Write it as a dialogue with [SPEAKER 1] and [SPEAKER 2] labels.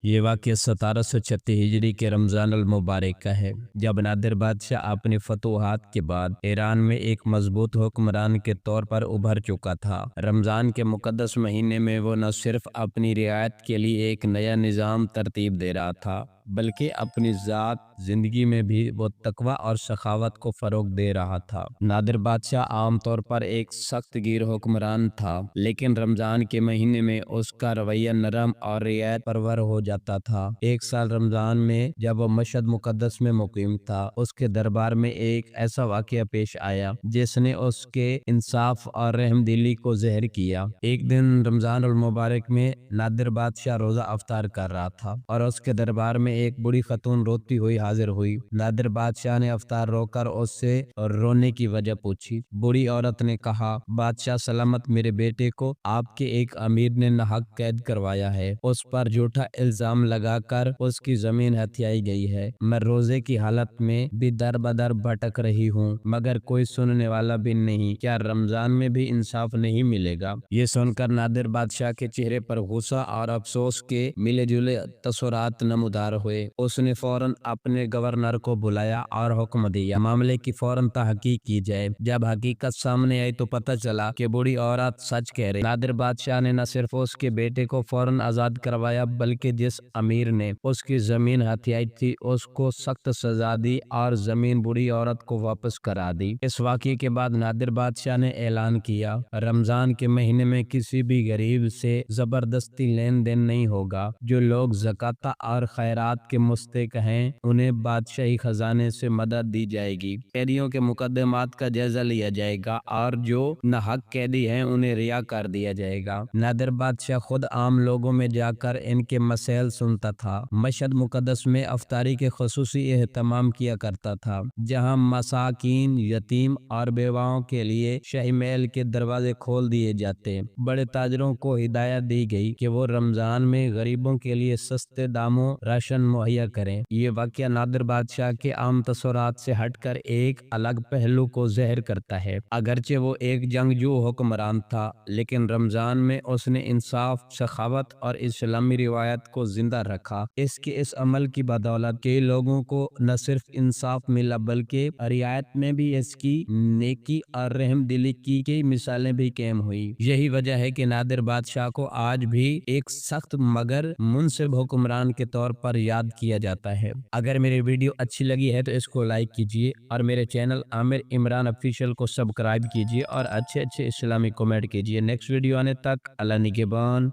[SPEAKER 1] ये वाक़या 1736 हिजरी के रमज़ान अल मुबारक का है, जब नादिर बादशाह अपनी फतूहात के बाद ईरान में एक मजबूत हुक्मरान के तौर पर उभर चुका था। रमज़ान के मुक़द्दस महीने में वो न सिर्फ अपनी रियायत के लिए एक नया निज़ाम तरतीब दे रहा था, बल्कि अपनी ज़ात ज़िंदगी में भी वो तकवा और सखावत को फ़रोग़ दे रहा था। नादिर बादशाह आमतौर पर एक सख्त गिर हुक्मरान था, लेकिन रमज़ान के महीने में उसका रवैया नरम और रियायत परवर हो जाता था। एक साल रमज़ान में जब वो मशहद मुक़द्दस में मुक़ीम था, उसके दरबार में एक ऐसा वाक़या पेश आया जिसने उसके इंसाफ और रहमदिली को ज़हर किया। एक दिन रमज़ान अल मुबारक में नादिर बादशाह रोज़ा अफ्तार कर रहा था और उसके दरबार में एक बूढ़ी खतून रोती हुई हाजिर हुई। नादिर बादशाह ने अफ्तार रोककर उससे रोने की वजह पूछी। बूढ़ी औरत ने कहा, बादशाह सलामत, मेरे बेटे को आपके एक अमीर ने नाहक कैद करवाया है। उस पर झूठा इल्जाम लगाकर उसकी जमीन हथियाई गई है। मैं रोजे की हालत में भी दर बदर भटक रही हूँ, मगर कोई सुनने वाला भी नहीं। क्या रमजान में भी इंसाफ नहीं मिलेगा? ये सुनकर नादिर बादशाह के चेहरे पर गुस्सा और अफसोस के मिले जुले तसुरात नमूदार हुए। उसने फौरन अपने गवर्नर को बुलाया और हुक्म दिया, मामले की फौरन तहकीक की जाए। जब हकीकत सामने आई तो पता चला कि बूढ़ी औरत सच कह रही। नादिर बादशाह ने न सिर्फ उसके बेटे को फौरन आजाद करवाया, बल्कि जिस अमीर ने उसकी जमीन हथियाई थी उसको सख्त सजा दी और जमीन बूढ़ी औरत को वापस करा दी। इस वाक़ये के बाद नादिर बादशाह ने ऐलान किया, रमजान के महीने में किसी भी गरीब से जबरदस्ती लेन देन नहीं होगा। जो लोग ज़कात और खैरात के मुस्तहिक हैं, उन्हें बादशाही खजाने से मदद दी जाएगी। कैदियों के मुकदमात का जायजा लिया जाएगा और जो नाहक कैदी हैं उन्हें रिहा कर दिया जाएगा। नादिर बादशाह खुद आम लोगों में जाकर इनके मसैल सुनता था। मशहद मुकद्दस में अफ्तारी के खुसूसी एहतमाम किया करता था, जहाँ मसाकीन, यतीम और बेवाओं के लिए शाही महल के दरवाजे खोल दिए जाते। बड़े ताजरों को हिदायत दी गई कि वो रमजान में गरीबों के लिए सस्ते दामों राशन मुहैया करें। ये वाक़या नादिर बादशाह के आम तसव्वुरात से हटकर एक अलग पहलू को ज़ाहिर करता है। अगरचे वो एक जंगजू हुक्मरान था, लेकिन रमजान में उसने इंसाफ, सखावत और इस्लामी रिवायत को जिंदा रखा। इसके इस अमल की बदौलत कई लोगों को न सिर्फ इंसाफ मिला, बल्कि रियायत में भी इसकी नेकी और रहमदिली की कई मिसालें भी कायम हुई। यही वजह है कि नादिर बादशाह को आज भी एक सख्त मगर मुनसिफ हुक्मरान के तौर पर याद किया जाता है। अगर मेरी वीडियो अच्छी लगी है तो इसको लाइक कीजिए और मेरे चैनल आमिर इमरान ऑफिशियल को सब्सक्राइब कीजिए और अच्छे अच्छे इस्लामिक कमेंट कीजिए। नेक्स्ट वीडियो आने तक अल्लाह निगहबान।